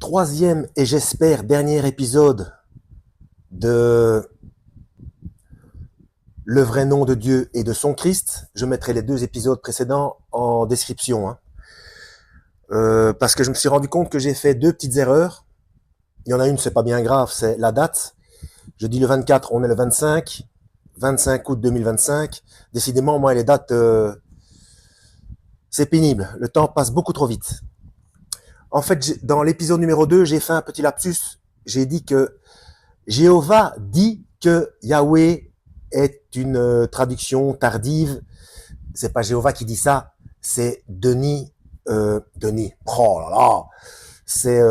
troisième et j'espère dernier épisode de Le vrai nom de Dieu et de son Christ. Je mettrai les 2 épisodes précédents en description. Parce que je me suis rendu compte que j'ai fait 2 petites erreurs. Il y en a une, c'est pas bien grave, c'est la date. Je dis le 24, on est le 25. 25 août 2025. Décidément, moi, les dates, c'est pénible. Le temps passe beaucoup trop vite. En fait, dans l'épisode numéro 2, j'ai fait un petit lapsus. J'ai dit que Jéhovah dit que Yahweh est une traduction tardive. C'est pas Jéhovah qui dit ça, c'est Denis. Oh là là, c'est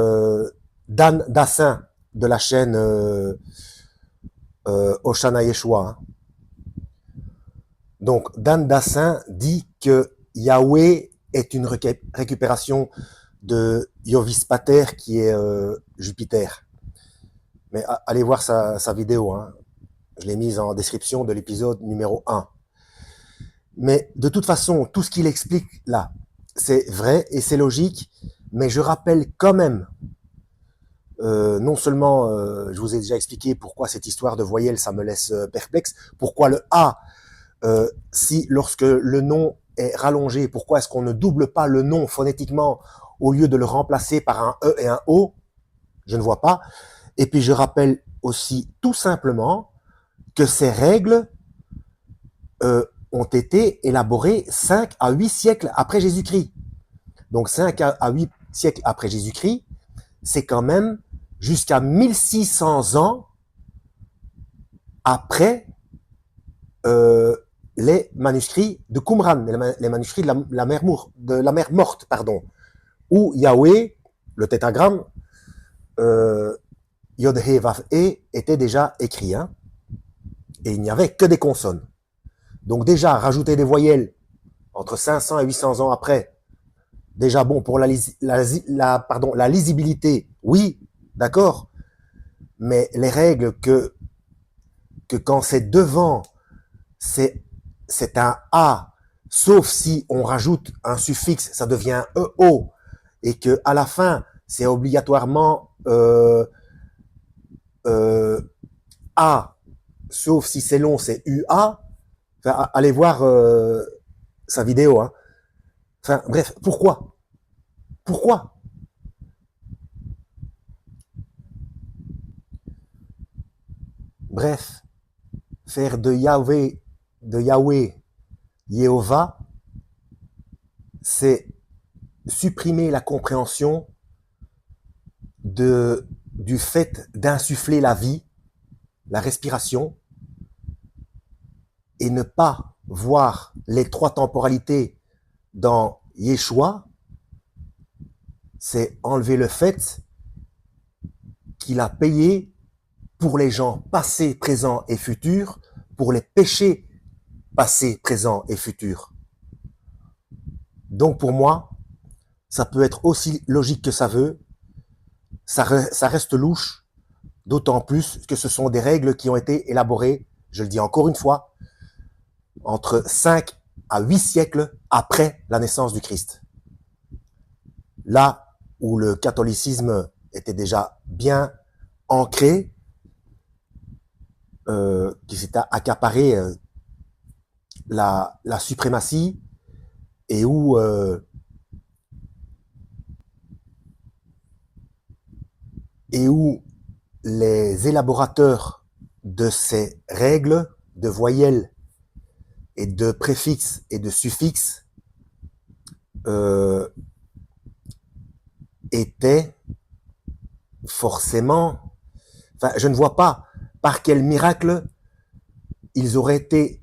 Dan Dassin de la chaîne Oshana Yeshua. Donc Dan Dassin dit que Yahweh est une récupération de Yovis Pater qui est Jupiter. Mais allez voir sa vidéo, hein. Je l'ai mise en description de l'épisode numéro 1. Mais de toute façon, tout ce qu'il explique là, c'est vrai et c'est logique, mais je rappelle quand même, non seulement je vous ai déjà expliqué pourquoi cette histoire de voyelle, ça me laisse perplexe, pourquoi le A, si lorsque le nom est rallongé, pourquoi est-ce qu'on ne double pas le nom phonétiquement au lieu de le remplacer par un E et un O, je ne vois pas. Et puis je rappelle aussi tout simplement que ces règles ont été élaborées 5 à 8 siècles après Jésus-Christ. Donc 5 à 8 siècles après Jésus-Christ, c'est quand même jusqu'à 1600 ans après les manuscrits de Qumran, les manuscrits de la mer morte, pardon, où Yahweh, le tétragramme, Yod He Vav E, était déjà écrit, hein, et il n'y avait que des consonnes. Donc déjà, rajouter des voyelles entre 500 et 800 ans après, déjà bon pour la lisibilité, oui, d'accord, mais les règles que quand c'est devant, c'est un A, sauf si on rajoute un suffixe, ça devient EO, et que à la fin, c'est obligatoirement A, sauf si c'est long, c'est UA. Enfin, allez voir sa vidéo. Hein. Enfin, bref, pourquoi Bref, faire de Yahweh, Jéhovah, c'est supprimer la compréhension du fait d'insuffler la vie, la respiration, et ne pas voir les 3 temporalités dans Yeshua, c'est enlever le fait qu'il a payé pour les gens passés, présents et futurs, pour les péchés passés, présents et futurs. Donc pour moi, ça peut être aussi logique que ça veut, ça reste louche, d'autant plus que ce sont des règles qui ont été élaborées, je le dis encore une fois, entre 5 à 8 siècles après la naissance du Christ. Là où le catholicisme était déjà bien ancré, qui s'est accaparé la suprématie, et où les élaborateurs de ces règles de voyelles et de préfixes et de suffixes étaient forcément... Enfin, je ne vois pas par quel miracle ils auraient été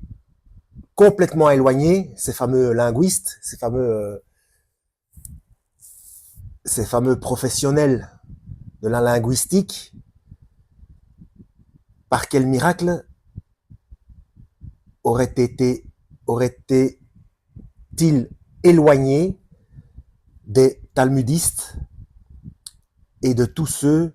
complètement éloignés, ces fameux linguistes, ces fameux professionnels de la linguistique, par quel miracle aurait-il éloigné des talmudistes et de tous ceux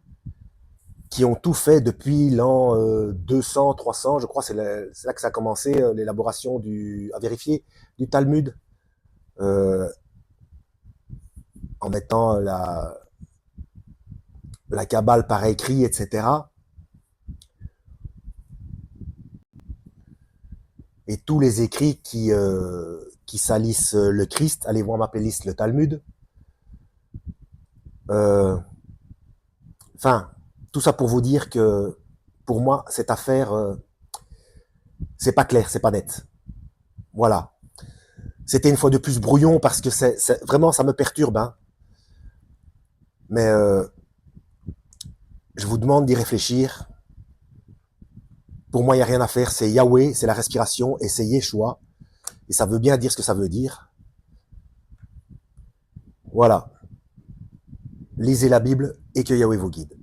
qui ont tout fait depuis l'an 200, 300, je crois, c'est là que ça a commencé, l'élaboration à vérifier, du Talmud, en mettant la Kabbale par écrit, etc. Et tous les écrits qui salissent le Christ, allez voir ma playlist, le Talmud. Euh, Enfin, tout ça pour vous dire que pour moi, cette affaire, c'est pas clair, c'est pas net. Voilà. C'était une fois de plus brouillon parce que vraiment, ça me perturbe. Hein. Mais je vous demande d'y réfléchir. Pour moi, il n'y a rien à faire. C'est Yahweh, c'est la respiration et c'est Yeshua. Et ça veut bien dire ce que ça veut dire. Voilà. Lisez la Bible et que Yahweh vous guide.